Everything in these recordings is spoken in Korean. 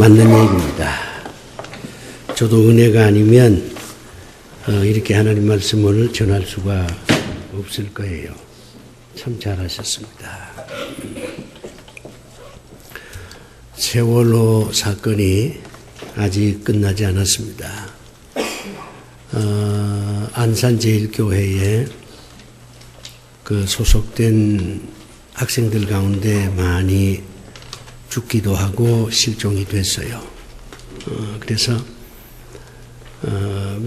맞는 얘기입니다. 저도 은혜가 아니면 이렇게 하나님 말씀을 전할 수가 없을 거예요. 참 잘하셨습니다. 세월호 사건이 아직 끝나지 않았습니다. 안산제일교회에 그 소속된 학생들 가운데 많이 죽기도 하고 실종이 됐어요. 그래서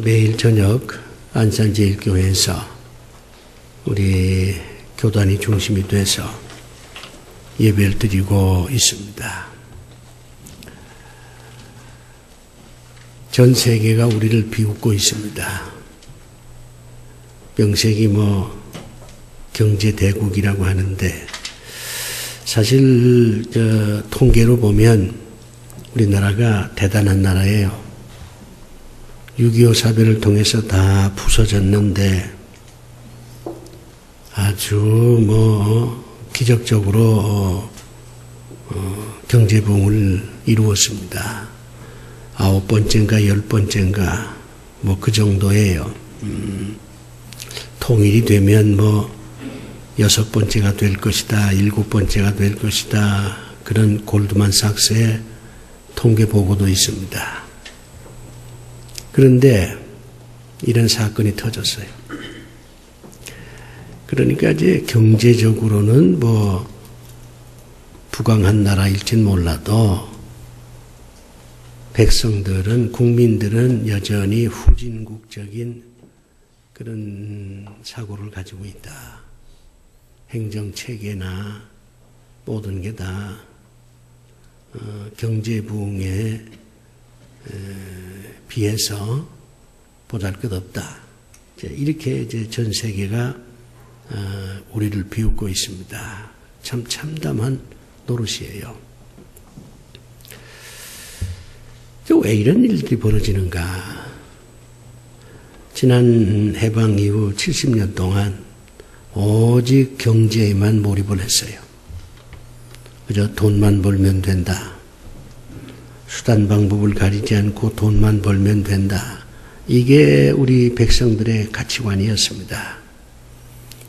매일 저녁 안산제일교회에서 우리 교단이 중심이 돼서 예배를 드리고 있습니다. 전 세계가 우리를 비웃고 있습니다. 명색이 경제대국이라고 하는데 사실 통계로 보면 우리나라가 대단한 나라예요. 6.25 사변을 통해서 다 부서졌는데 아주 기적적으로 경제부흥을 이루었습니다. 9번째인가 10번째인가 그 정도예요. 통일이 되면 6번째가 될 것이다, 7번째가 될 것이다, 그런 골드만삭스의 통계 보고도 있습니다. 그런데 이런 사건이 터졌어요. 그러니까 이제 경제적으로는 부강한 나라일진 몰라도 백성들은, 국민들은 여전히 후진국적인 그런 사고를 가지고 있다. 행정체계나 모든 게 다 경제부흥에 비해서 보잘것없다. 이렇게 이제 전 세계가 우리를 비웃고 있습니다. 참 참담한 노릇이에요. 왜 이런 일들이 벌어지는가? 지난 해방 이후 70년 동안 오직 경제에만 몰입을 했어요. 그저 돈만 벌면 된다. 수단 방법을 가리지 않고 돈만 벌면 된다. 이게 우리 백성들의 가치관이었습니다.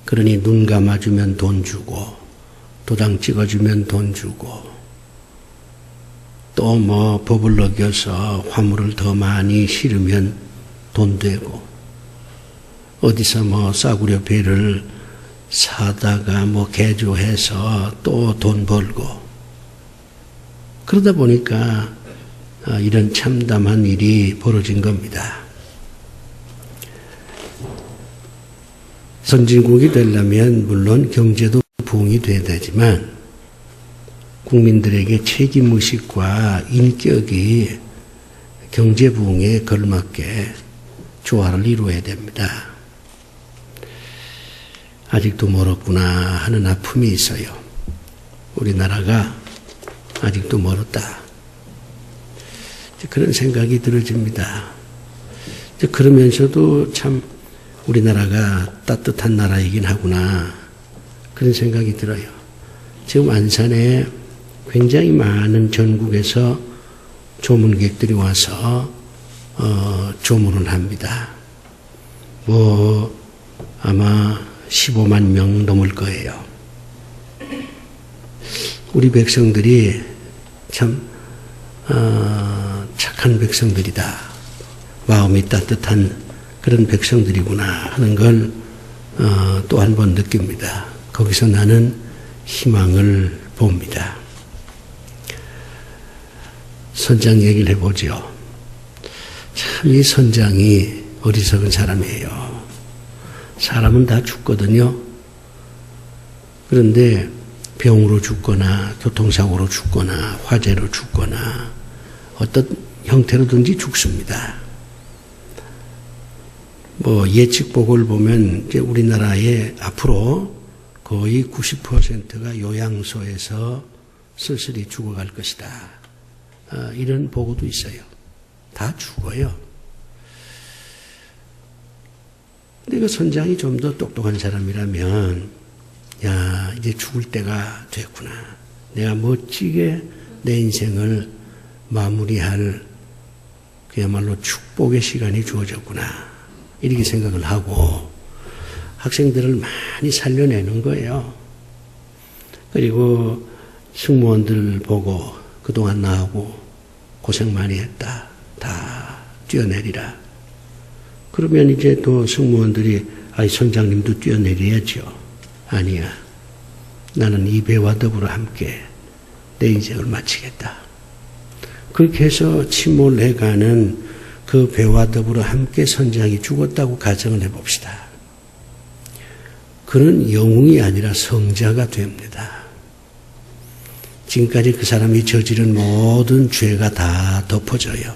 그러니 눈 감아주면 돈 주고, 도장 찍어주면 돈 주고, 또 법을 어겨서 화물을 더 많이 실으면 돈 되고, 어디서 싸구려 배를 사다가 개조해서 또 돈 벌고, 그러다 보니까 이런 참담한 일이 벌어진 겁니다. 선진국이 되려면 물론 경제도 부흥이 돼야 되지만 국민들에게 책임의식과 인격이 경제 부흥에 걸맞게 조화를 이루어야 됩니다. 아직도 멀었구나 하는 아픔이 있어요. 우리나라가 아직도 멀었다. 그런 생각이 들어집니다. 그러면서도 참 우리나라가 따뜻한 나라이긴 하구나 그런 생각이 들어요. 지금 안산에 굉장히 많은 전국에서 조문객들이 와서 조문을 합니다. 아마 15만 명 넘을 거예요. 우리 백성들이 참 착한 백성들이다. 마음이 따뜻한 그런 백성들이구나 하는 걸 또 한 번 느낍니다. 거기서 나는 희망을 봅니다. 선장 얘기를 해보죠. 참 이 선장이 어리석은 사람이에요. 사람은 다 죽거든요. 그런데 병으로 죽거나 교통사고로 죽거나 화재로 죽거나 어떤 형태로든지 죽습니다. 예측 보고를 보면 이제 우리나라의 앞으로 거의 90%가 요양소에서 쓸쓸히 죽어갈 것이다. 이런 보고도 있어요. 다 죽어요. 근데 그 선장이 좀 더 똑똑한 사람이라면, 이제 죽을 때가 됐구나. 내가 멋지게 내 인생을 마무리할 그야말로 축복의 시간이 주어졌구나. 이렇게 생각을 하고 학생들을 많이 살려내는 거예요. 그리고 승무원들 보고 그동안 나하고 고생 많이 했다. 다 뛰어내리라. 그러면 이제 또 승무원들이 아이 선장님도 뛰어내려야죠. 아니야. 나는 이 배와 더불어 함께 내 인생을 마치겠다. 그렇게 해서 침몰해가는 그 배와 더불어 함께 선장이 죽었다고 가정을 해봅시다. 그는 영웅이 아니라 성자가 됩니다. 지금까지 그 사람이 저지른 모든 죄가 다 덮어져요.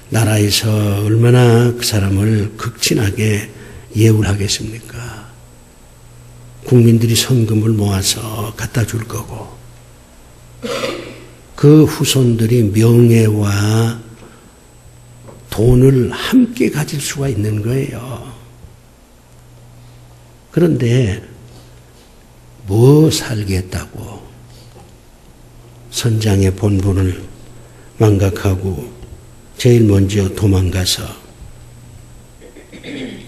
나라에서 얼마나 그 사람을 극진하게 예우하겠습니까? 국민들이 성금을 모아서 갖다 줄 거고 그 후손들이 명예와 돈을 함께 가질 수가 있는 거예요. 그런데 뭐 살겠다고 선장의 본분을 망각하고 제일 먼저 도망가서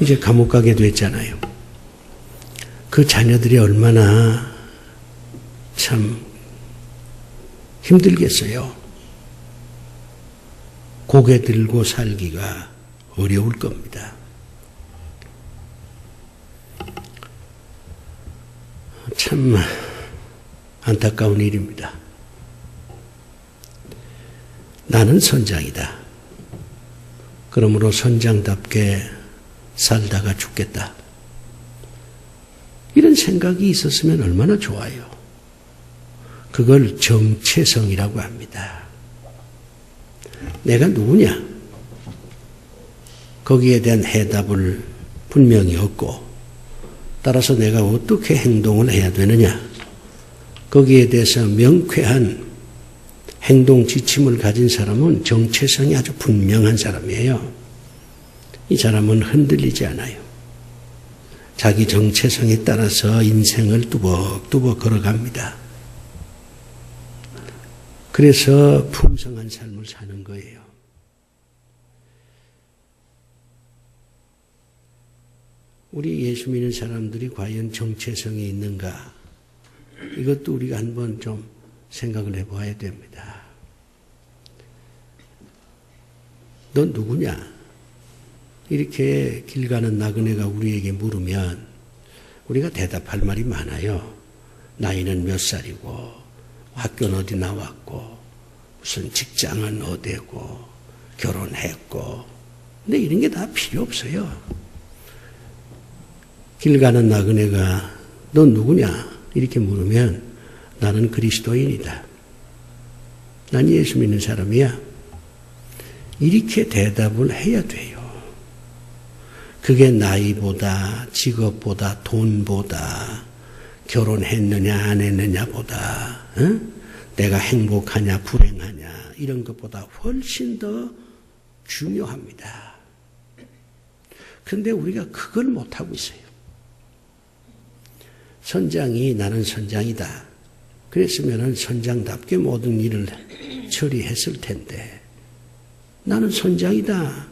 이제 감옥 가게 됐잖아요. 그 자녀들이 얼마나 참 힘들겠어요. 고개 들고 살기가 어려울 겁니다. 참 안타까운 일입니다. 나는 선장이다. 그러므로 선장답게 살다가 죽겠다. 이런 생각이 있었으면 얼마나 좋아요. 그걸 정체성이라고 합니다. 내가 누구냐? 거기에 대한 해답을 분명히 얻고 따라서 내가 어떻게 행동을 해야 되느냐? 거기에 대해서 명쾌한 행동 지침을 가진 사람은 정체성이 아주 분명한 사람이에요. 이 사람은 흔들리지 않아요. 자기 정체성에 따라서 인생을 뚜벅뚜벅 걸어갑니다. 그래서 풍성한 삶을 사는 거예요. 우리 예수 믿는 사람들이 과연 정체성이 있는가? 이것도 우리가 한번 좀 생각을 해봐야 됩니다. 넌 누구냐? 이렇게 길 가는 나그네가 우리에게 물으면 우리가 대답할 말이 많아요. 나이는 몇 살이고 학교는 어디 나왔고 무슨 직장은 어디고 결혼했고 근데 이런 게 다 필요 없어요. 길 가는 나그네가 넌 누구냐? 이렇게 물으면 나는 그리스도인이다. 난 예수 믿는 사람이야. 이렇게 대답을 해야 돼요. 그게 나이보다 직업보다 돈보다 결혼했느냐 안 했느냐보다 내가 행복하냐 불행하냐 이런 것보다 훨씬 더 중요합니다. 그런데 우리가 그걸 못하고 있어요. 선장이 나는 선장이다. 그랬으면 선장답게 모든 일을 처리했을 텐데 나는 선장이다.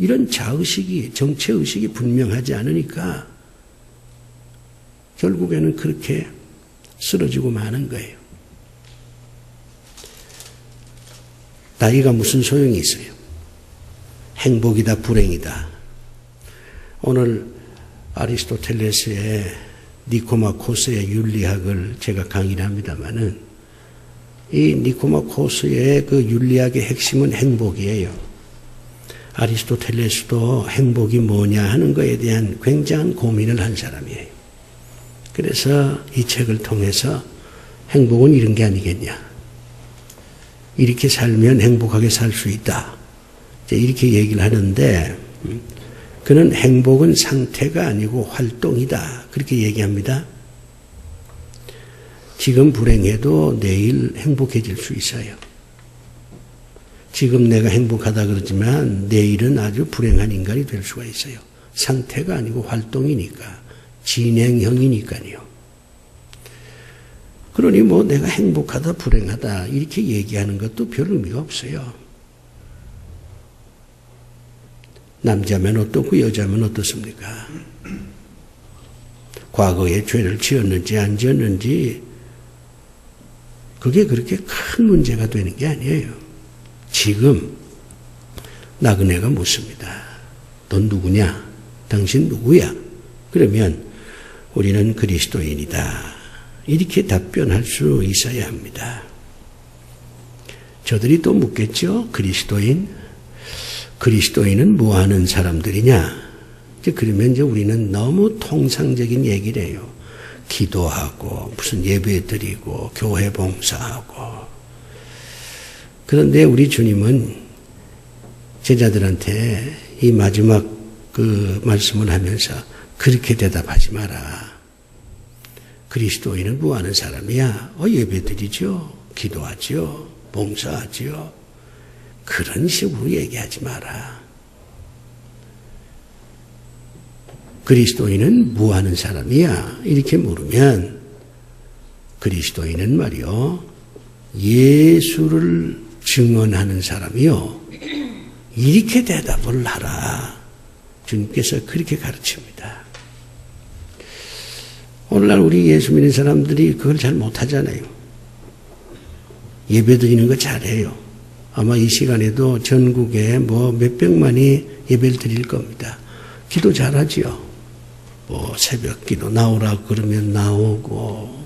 이런 자의식이 정체의식이 분명하지 않으니까 결국에는 그렇게 쓰러지고 마는 거예요. 나이가 무슨 소용이 있어요. 행복이다 불행이다. 오늘 아리스토텔레스의 니코마코스의 윤리학을 제가 강의를 합니다마는 이 니코마코스의 그 윤리학의 핵심은 행복이에요. 아리스토텔레스도 행복이 뭐냐 하는 것에 대한 굉장한 고민을 한 사람이에요. 그래서 이 책을 통해서 행복은 이런 게 아니겠냐. 이렇게 살면 행복하게 살 수 있다. 이렇게 얘기를 하는데 그는 행복은 상태가 아니고 활동이다. 그렇게 얘기합니다. 지금 불행해도 내일 행복해질 수 있어요. 지금 내가 행복하다 그러지만 내일은 아주 불행한 인간이 될 수가 있어요. 상태가 아니고 활동이니까. 진행형이니까요. 그러니 뭐 내가 행복하다 불행하다 이렇게 얘기하는 것도 별 의미가 없어요. 남자면 어떻고 여자면 어떻습니까? 과거에 죄를 지었는지 안 지었는지 그게 그렇게 큰 문제가 되는 게 아니에요. 지금 나그네가 묻습니다. 넌 누구냐? 당신 누구야? 그러면 우리는 그리스도인이다. 이렇게 답변할 수 있어야 합니다. 저들이 또 묻겠죠? 그리스도인은 뭐 하는 사람들이냐? 그러면 이제 우리는 너무 통상적인 얘기를 해요. 기도하고 무슨 예배 드리고 교회 봉사하고. 그런데 우리 주님은 제자들한테 이 마지막 그 말씀을 하면서 그렇게 대답하지 마라. 그리스도인은 뭐 하는 사람이야? 예배 드리죠. 기도하죠. 봉사하죠. 그런 식으로 얘기하지 마라. 그리스도인은 뭐 하는 사람이야? 이렇게 물으면 그리스도인은 말이요. 예수를 증언하는 사람이요. 이렇게 대답을 하라. 주님께서 그렇게 가르칩니다. 오늘날 우리 예수 믿는 사람들이 그걸 잘 못하잖아요. 예배 드리는 거 잘해요. 아마 이 시간에도 전국에 뭐 몇백만이 예배를 드릴 겁니다. 기도 잘하지요. 뭐 새벽 기도 나오라고 그러면 나오고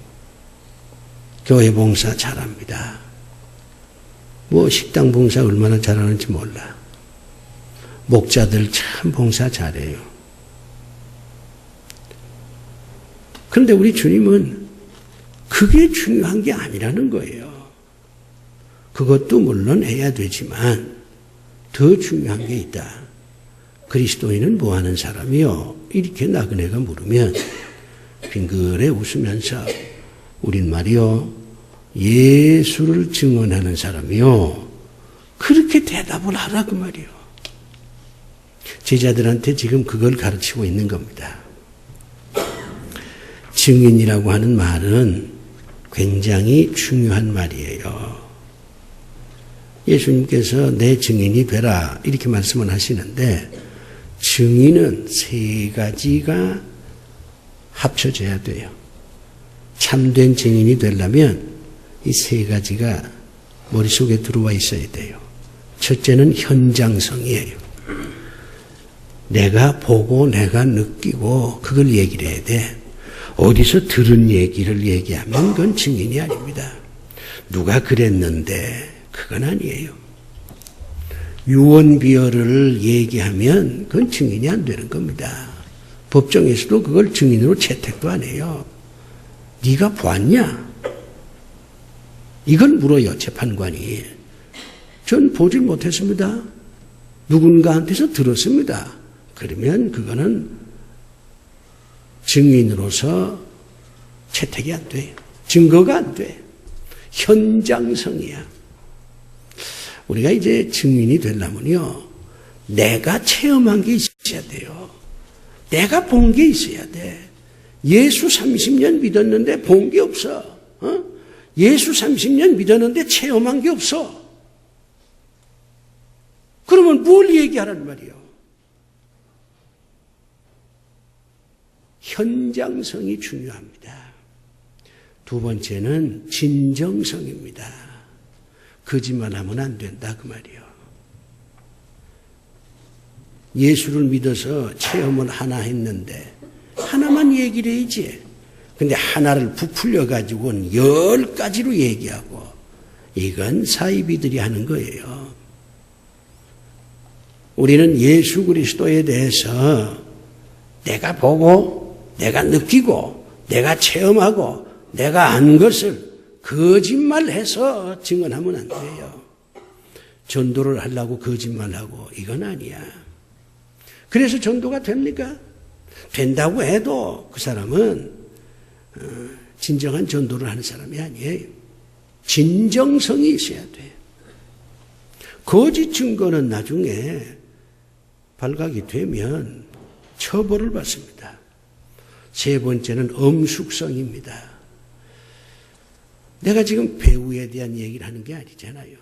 교회 봉사 잘합니다. 뭐 식당 봉사 얼마나 잘하는지 몰라. 목자들 참 봉사 잘해요. 그런데 우리 주님은 그게 중요한 게 아니라는 거예요. 그것도 물론 해야 되지만 더 중요한 게 있다. 그리스도인은 뭐 하는 사람이요? 이렇게 나그네가 물으면 빙그레 웃으면서 우린 말이요. 예수를 증언하는 사람이요. 그렇게 대답을 하라 그 말이요. 제자들한테 지금 그걸 가르치고 있는 겁니다. 증인이라고 하는 말은 굉장히 중요한 말이에요. 예수님께서 내 증인이 되라 이렇게 말씀을 하시는데 증인은 세 가지가 합쳐져야 돼요. 참된 증인이 되려면 이 세 가지가 머릿속에 들어와 있어야 돼요. 첫째는 현장성이에요. 내가 보고 내가 느끼고 그걸 얘기를 해야 돼. 어디서 들은 얘기를 얘기하면 그건 증인이 아닙니다. 누가 그랬는데 그건 아니에요. 유언비어를 얘기하면 그건 증인이 안 되는 겁니다. 법정에서도 그걸 증인으로 채택도 안 해요. 네가 봤냐? 이걸 물어요, 재판관이. 전 보질 못했습니다. 누군가한테서 들었습니다. 그러면 그거는 증인으로서 채택이 안 돼요. 증거가 안 돼. 현장성이야. 우리가 이제 증인이 되려면요. 내가 체험한 게 있어야 돼요. 내가 본 게 있어야 돼. 예수 30년 믿었는데 본 게 없어. 예수 30년 믿었는데 체험한 게 없어. 그러면 뭘 얘기하란 말이에요? 현장성이 중요합니다. 두 번째는 진정성입니다. 거짓말하면 안 된다 그 말이에요. 예수를 믿어서 체험을 하나 했는데 하나만 얘기를 해야지. 근데 하나를 부풀려 가지고는 10가지로 얘기하고 이건 사이비들이 하는 거예요. 우리는 예수 그리스도에 대해서 내가 보고 내가 느끼고 내가 체험하고 내가 안 것을 거짓말해서 증언하면 안 돼요. 전도를 하려고 거짓말하고 이건 아니야. 그래서 전도가 됩니까? 된다고 해도 그 사람은 진정한 전도를 하는 사람이 아니에요. 진정성이 있어야 돼. 거짓 증거는 나중에 발각이 되면 처벌을 받습니다. 세 번째는 엄숙성입니다. 내가 지금 배우에 대한 얘기를 하는 게 아니잖아요.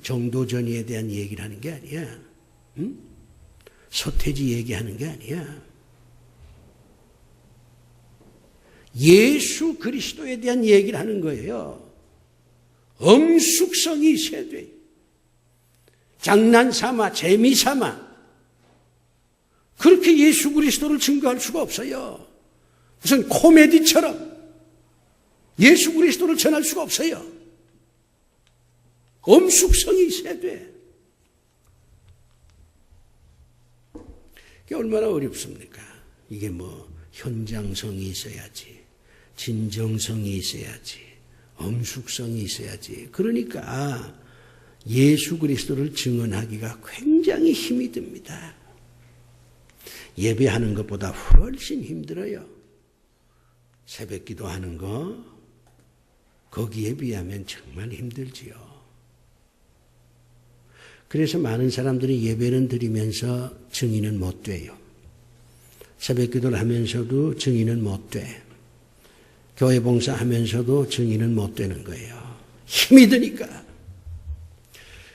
정도전이에 대한 얘기를 하는 게 아니야. 응? 서태지 얘기하는 게 아니야. 예수 그리스도에 대한 얘기를 하는 거예요. 엄숙성이 있어야 돼. 장난삼아, 재미삼아. 그렇게 예수 그리스도를 증거할 수가 없어요. 무슨 코미디처럼 예수 그리스도를 전할 수가 없어요. 엄숙성이 있어야 돼. 그게 얼마나 어렵습니까? 이게 뭐 현장성이 있어야지, 진정성이 있어야지, 엄숙성이 있어야지. 그러니까 예수 그리스도를 증언하기가 굉장히 힘이 듭니다. 예배하는 것보다 훨씬 힘들어요. 새벽기도 하는 거 거기에 비하면 정말 힘들지요. 그래서 많은 사람들이 예배는 드리면서 증인은 못 돼요. 새벽기도를 하면서도 증인은 못 돼. 교회 봉사하면서도 증인은 못 되는 거예요. 힘이 드니까.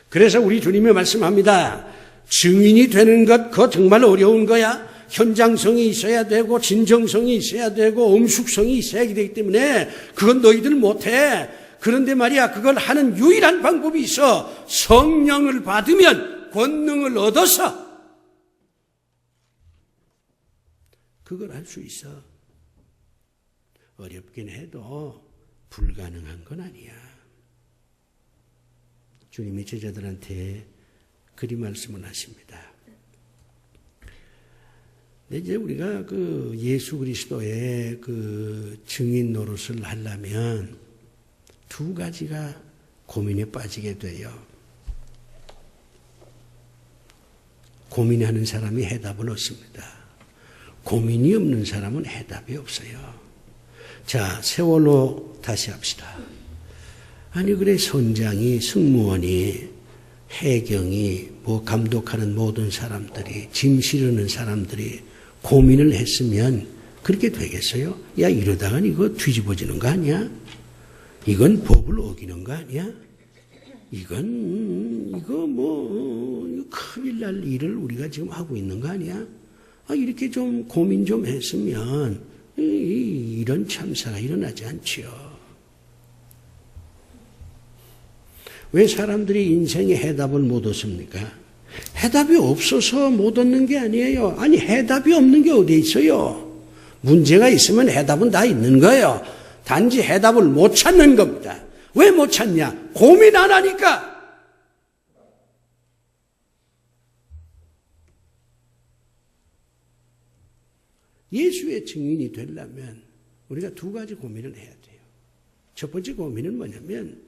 그래서 우리 주님이 말씀합니다. 증인이 되는 것 그거 정말 어려운 거야. 현장성이 있어야 되고 진정성이 있어야 되고 엄숙성이 있어야 되기 때문에 그건 너희들 못해. 그런데 말이야 그걸 하는 유일한 방법이 있어. 성령을 받으면 권능을 얻어서 그걸 할 수 있어. 어렵긴 해도 불가능한 건 아니야. 주님이 제자들한테 그리 말씀을 하십니다. 근데 이제 우리가 그 예수 그리스도의 그 증인 노릇을 하려면 두 가지가 고민에 빠지게 돼요. 고민하는 사람이 해답을 얻습니다. 고민이 없는 사람은 해답이 없어요. 자, 세월호 다시 합시다. 아니 그래 선장이, 승무원이, 해경이, 뭐 감독하는 모든 사람들이, 짐 실으는 사람들이 고민을 했으면 그렇게 되겠어요? 야 이러다간 이거 뒤집어지는 거 아니야? 이건 법을 어기는 거 아니야? 이거 큰일 날 일을 우리가 지금 하고 있는 거 아니야? 이렇게 좀 고민 좀 했으면 이런 참사가 일어나지 않지요. 왜 사람들이 인생에 해답을 못 얻습니까? 해답이 없어서 못 얻는 게 아니에요. 아니 해답이 없는 게 어디 있어요? 문제가 있으면 해답은 다 있는 거예요. 단지 해답을 못 찾는 겁니다. 왜 못 찾냐? 고민 안 하니까. 예수의 증인이 되려면 우리가 두 가지 고민을 해야 돼요. 첫 번째 고민은 뭐냐면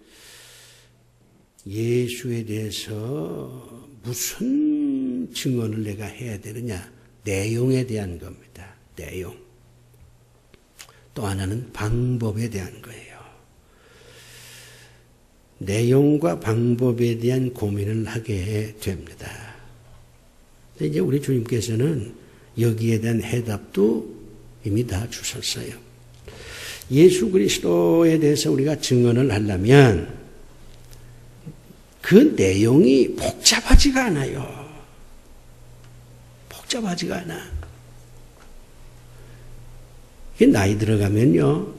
예수에 대해서 무슨 증언을 내가 해야 되느냐? 내용에 대한 겁니다. 내용. 또 하나는 방법에 대한 거예요. 내용과 방법에 대한 고민을 하게 됩니다. 근데 이제 우리 주님께서는 여기에 대한 해답도 이미 다 주셨어요. 예수 그리스도에 대해서 우리가 증언을 하려면 그 내용이 복잡하지가 않아요. 복잡하지가 않아. 이게 나이 들어가면요,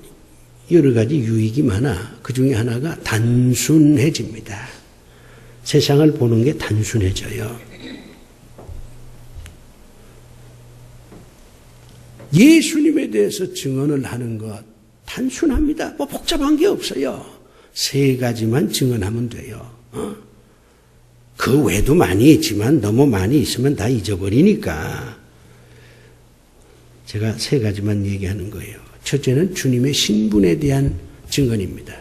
여러 가지 유익이 많아. 그 중에 하나가 단순해집니다. 세상을 보는 게 단순해져요. 예수님에 대해서 증언을 하는 것 단순합니다. 뭐 복잡한 게 없어요. 세 가지만 증언하면 돼요. 그 외에도 많이 있지만 너무 많이 있으면 다 잊어버리니까 제가 세 가지만 얘기하는 거예요. 첫째는 주님의 신분에 대한 증언입니다.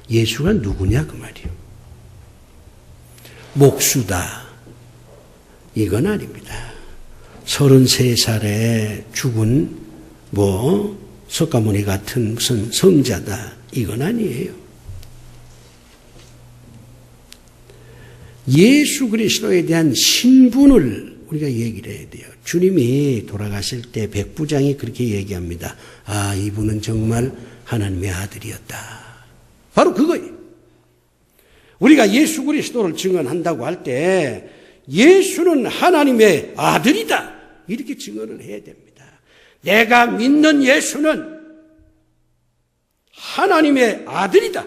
예수가 누구냐 그 말이에요. 목수다 이건 아닙니다. 33살에 죽은 석가모니 같은 무슨 성자다 이건 아니에요. 예수 그리스도에 대한 신분을 우리가 얘기를 해야 돼요. 주님이 돌아가실 때 백부장이 그렇게 얘기합니다. 이분은 정말 하나님의 아들이었다. 바로 그거예요. 우리가 예수 그리스도를 증언한다고 할 때 예수는 하나님의 아들이다, 이렇게 증언을 해야 됩니다. 내가 믿는 예수는 하나님의 아들이다,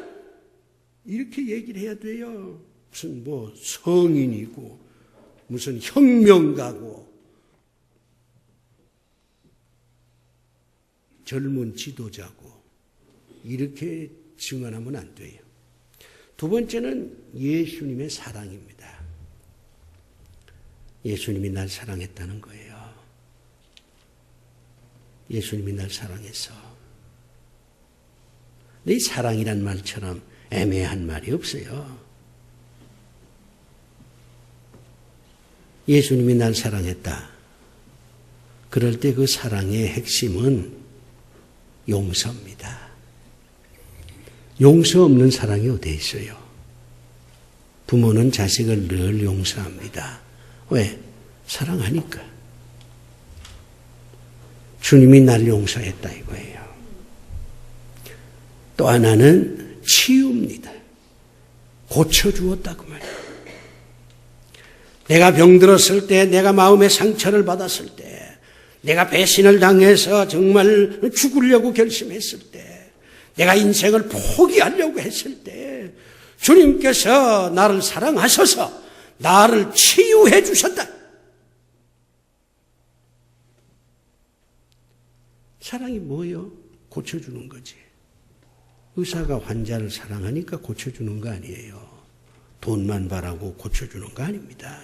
이렇게 얘기를 해야 돼요. 무슨 뭐 성인이고 무슨 혁명가고 젊은 지도자고 이렇게 증언하면 안 돼요. 두 번째는 예수님의 사랑입니다. 예수님이 날 사랑했다는 거예요. 예수님이 날 사랑해서. 근데 이 사랑이란 말처럼 애매한 말이 없어요. 예수님이 날 사랑했다. 그럴 때 그 사랑의 핵심은 용서입니다. 용서 없는 사랑이 어디 있어요? 부모는 자식을 늘 용서합니다. 왜? 사랑하니까. 주님이 날 용서했다 이거예요. 또 하나는 치유입니다. 고쳐주었다고 말이에요. 내가 병들었을 때, 내가 마음의 상처를 받았을 때, 내가 배신을 당해서 정말 죽으려고 결심했을 때, 내가 인생을 포기하려고 했을 때 주님께서 나를 사랑하셔서 나를 치유해 주셨다. 사랑이 뭐예요? 고쳐주는 거지. 의사가 환자를 사랑하니까 고쳐주는 거 아니에요. 돈만 바라고 고쳐주는 거 아닙니다.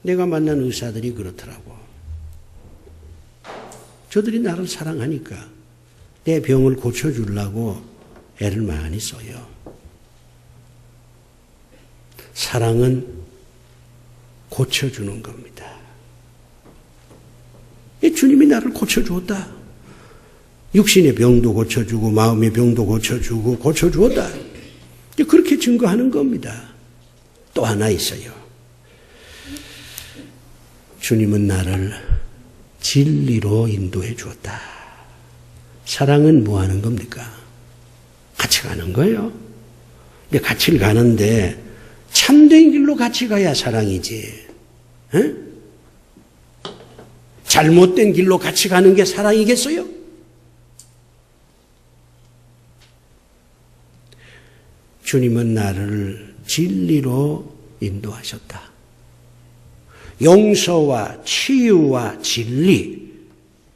내가 만난 의사들이 그렇더라고. 저들이 나를 사랑하니까 내 병을 고쳐주려고 애를 많이 써요. 사랑은 고쳐주는 겁니다. 주님이 나를 고쳐주었다. 육신의 병도 고쳐주고 마음의 병도 고쳐주고 고쳐주었다. 그렇게 증거하는 겁니다. 또 하나 있어요. 주님은 나를 진리로 인도해 주었다. 사랑은 뭐 하는 겁니까? 같이 가는 거예요. 근데 같이 가는데 참된 길로 같이 가야 사랑이지. 에? 잘못된 길로 같이 가는 게 사랑이겠어요? 주님은 나를 진리로 인도하셨다. 용서와 치유와 진리,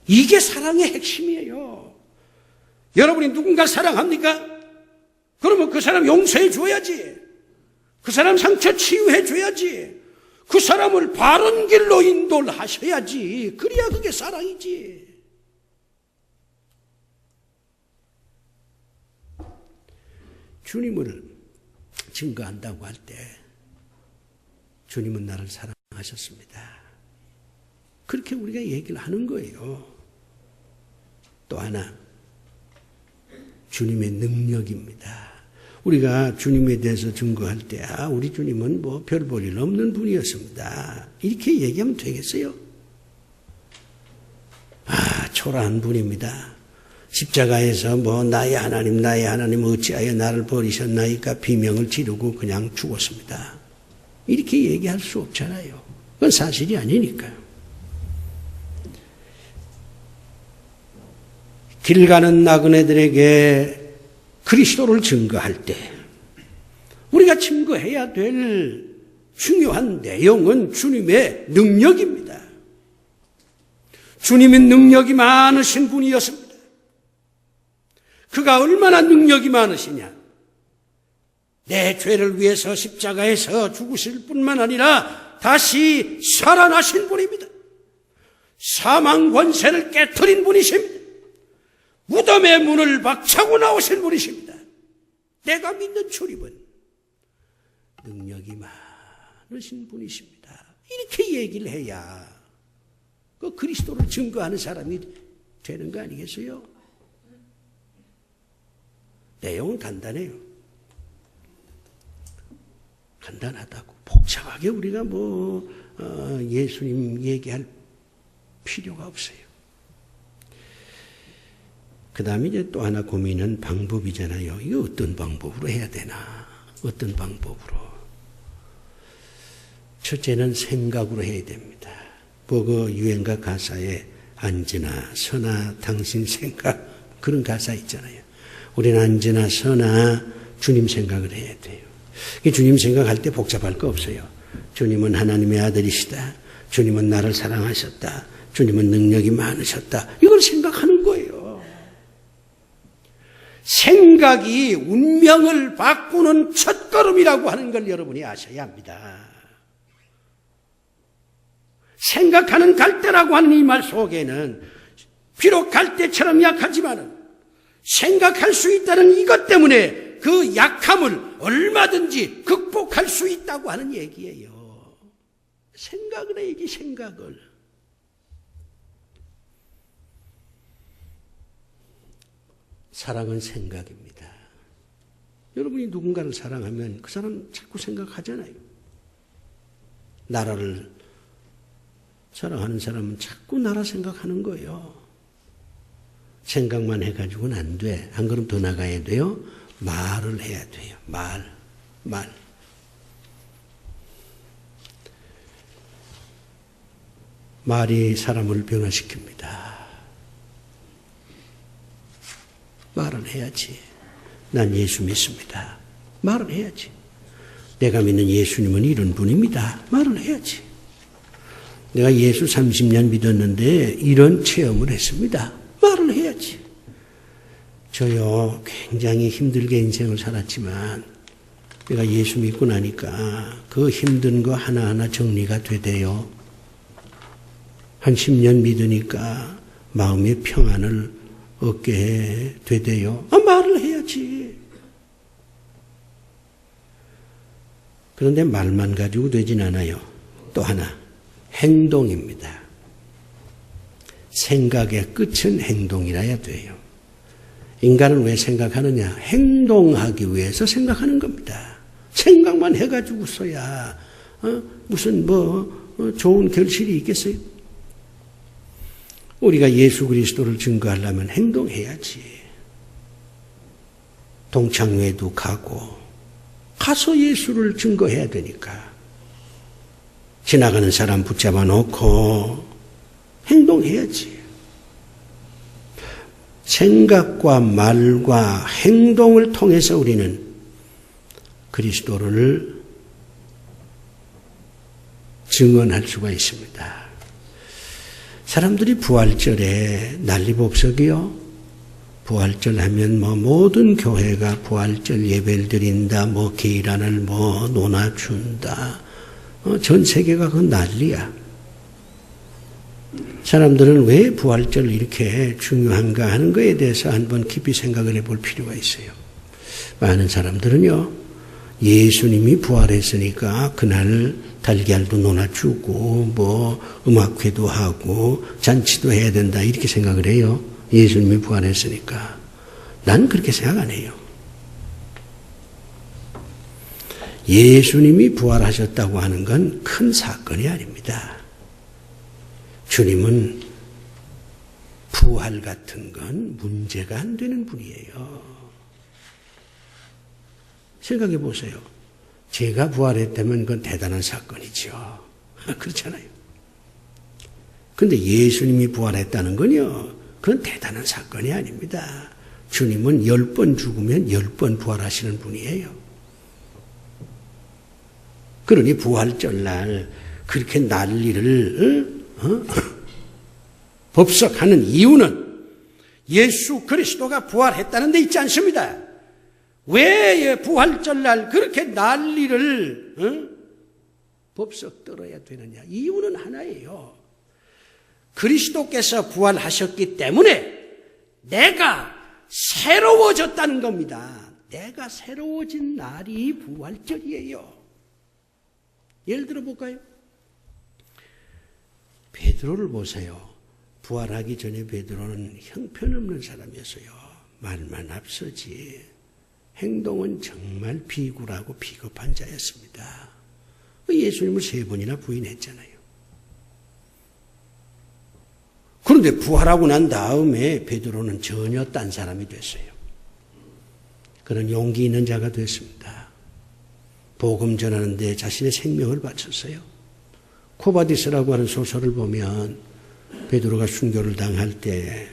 이게 사랑의 핵심이에요. 여러분이 누군가 사랑합니까? 그러면 그 사람 용서해 줘야지. 그 사람 상처 치유해 줘야지. 그 사람을 바른 길로 인도를 하셔야지. 그래야 그게 사랑이지. 주님을 증거한다고 할 때 주님은 나를 사랑하셨습니다. 그렇게 우리가 얘기를 하는 거예요. 또 하나, 주님의 능력입니다. 우리가 주님에 대해서 증거할 때 우리 주님은 뭐 별 볼 일 없는 분이었습니다, 이렇게 얘기하면 되겠어요? 초라한 분입니다. 십자가에서 뭐 나의 하나님 어찌하여 나를 버리셨나이까 비명을 지르고 그냥 죽었습니다, 이렇게 얘기할 수 없잖아요. 그건 사실이 아니니까요. 길 가는 나그네들에게 그리스도를 증거할 때 우리가 증거해야 될 중요한 내용은 주님의 능력입니다. 주님의 능력이 많으신 분이었습니다. 그가 얼마나 능력이 많으시냐. 내 죄를 위해서 십자가에서 죽으실 뿐만 아니라 다시 살아나신 분입니다. 사망 권세를 깨트린 분이십니다. 무덤의 문을 박차고 나오신 분이십니다. 내가 믿는 주님은 능력이 많으신 분이십니다. 이렇게 얘기를 해야 그 그리스도를 증거하는 사람이 되는 거 아니겠어요? 내용은 간단해요. 간단하다고 복잡하게 우리가 예수님 얘기할 필요가 없어요. 그 다음에 이제 또 하나 고민은 방법이잖아요. 이거 어떤 방법으로 해야 되나? 어떤 방법으로? 첫째는 생각으로 해야 됩니다. 그 유행가 가사에 앉으나 서나 당신 생각, 그런 가사 있잖아요. 우리는 앉으나 서나 주님 생각을 해야 돼요. 주님 생각할 때 복잡할 거 없어요. 주님은 하나님의 아들이시다. 주님은 나를 사랑하셨다. 주님은 능력이 많으셨다. 이걸 생각하는 거예요. 생각이 운명을 바꾸는 첫걸음이라고 하는 걸 여러분이 아셔야 합니다. 생각하는 갈대라고 하는 이 말 속에는 비록 갈대처럼 약하지만은 생각할 수 있다는 이것 때문에 그 약함을 얼마든지 극복할 수 있다고 하는 얘기예요. 생각을 해야지, 생각을. 사랑은 생각입니다. 여러분이 누군가를 사랑하면 그 사람 자꾸 생각하잖아요. 나라를 사랑하는 사람은 자꾸 나라 생각하는 거예요. 생각만 해가지고는 안 돼. 한 걸음 더 나가야 돼요. 말을 해야 돼요. 말. 말이 사람을 변화시킵니다. 말을 해야지. 난 예수 믿습니다. 말을 해야지. 내가 믿는 예수님은 이런 분입니다. 말을 해야지. 내가 예수 30년 믿었는데 이런 체험을 했습니다. 말을 해야지. 저요, 굉장히 힘들게 인생을 살았지만 내가 예수 믿고 나니까 그 힘든 거 하나하나 정리가 되대요. 한 10년 믿으니까 마음의 평안을 얻게 되대요. 말을 해야지. 그런데 말만 가지고 되진 않아요. 또 하나, 행동입니다. 생각의 끝은 행동이라야 돼요. 인간은 왜 생각하느냐? 행동하기 위해서 생각하는 겁니다. 생각만 해가지고서야 무슨 좋은 결실이 있겠어요? 우리가 예수 그리스도를 증거하려면 행동해야지. 동창회도 가서 예수를 증거해야 되니까. 지나가는 사람 붙잡아 놓고 행동해야지. 생각과 말과 행동을 통해서 우리는 그리스도를 증언할 수가 있습니다. 사람들이 부활절에 난리법석이요. 부활절 하면 모든 교회가 부활절 예배를 드린다, 계일안을 논아준다. 전 세계가 그 난리야. 사람들은 왜 부활절 이렇게 중요한가 하는 것에 대해서 한번 깊이 생각을 해볼 필요가 있어요. 많은 사람들은요, 예수님이 부활했으니까 그날 달걀도 논아주고 음악회도 하고 잔치도 해야 된다 이렇게 생각을 해요. 예수님이 부활했으니까. 난 그렇게 생각 안 해요. 예수님이 부활하셨다고 하는 건 큰 사건이 아닙니다. 주님은 부활 같은 건 문제가 안 되는 분이에요. 생각해 보세요. 제가 부활했다면 그건 대단한 사건이죠. 그렇잖아요. 그런데 예수님이 부활했다는 건요, 그건 대단한 사건이 아닙니다. 주님은 10번 죽으면 10번 부활하시는 분이에요. 그러니 부활절 날 그렇게 난리를 법석하는 이유는 예수 그리스도가 부활했다는 데 있지 않습니다. 왜 부활절 날 그렇게 난리를 법석 떨어야 되느냐? 이유는 하나예요. 그리스도께서 부활하셨기 때문에 내가 새로워졌다는 겁니다. 내가 새로워진 날이 부활절이에요. 예를 들어 볼까요? 베드로를 보세요. 부활하기 전에 베드로는 형편없는 사람이었어요. 말만 앞서지 행동은 정말 비굴하고 비겁한 자였습니다. 예수님을 3번이나 부인했잖아요. 그런데 부활하고 난 다음에 베드로는 전혀 딴 사람이 됐어요. 그런 용기 있는 자가 됐습니다. 복음 전하는 데 자신의 생명을 바쳤어요. 코바디스라고 하는 소설을 보면 베드로가 순교를 당할 때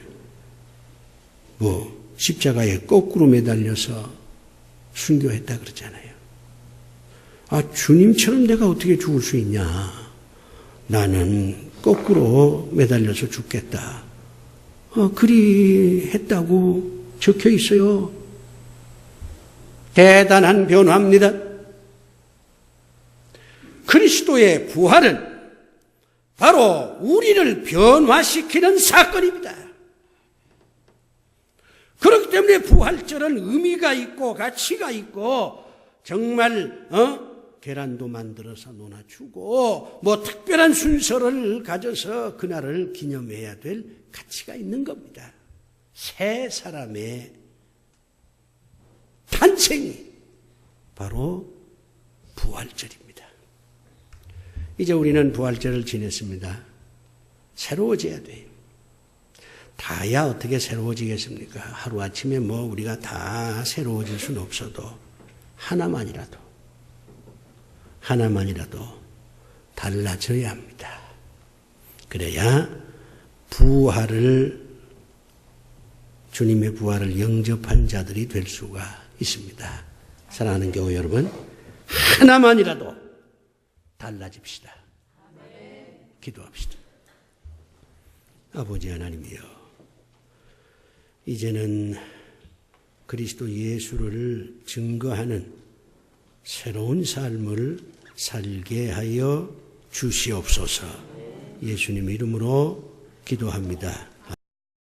십자가에 거꾸로 매달려서 순교했다 그러잖아요. 아, 주님처럼 내가 어떻게 죽을 수 있냐. 나는 거꾸로 매달려서 죽겠다. 그리 했다고 적혀 있어요. 대단한 변화입니다. 그리스도의 부활은 바로 우리를 변화시키는 사건입니다. 그렇기 때문에 부활절은 의미가 있고 가치가 있고 정말 계란도 만들어서 놓아주고 특별한 순서를 가져서 그날을 기념해야 될 가치가 있는 겁니다. 새 사람의 탄생이 바로 부활절입니다. 이제 우리는 부활절을 지냈습니다. 새로워져야 돼요. 다야 어떻게 새로워지겠습니까? 하루아침에 우리가 다 새로워질 수는 없어도 하나만이라도 달라져야 합니다. 그래야 주님의 부활을 영접한 자들이 될 수가 있습니다. 사랑하는 교회 여러분, 하나만이라도 달라집시다. 기도합시다. 아버지 하나님이여, 이제는 그리스도 예수를 증거하는 새로운 삶을 살게 하여 주시옵소서. 예수님 이름으로 기도합니다.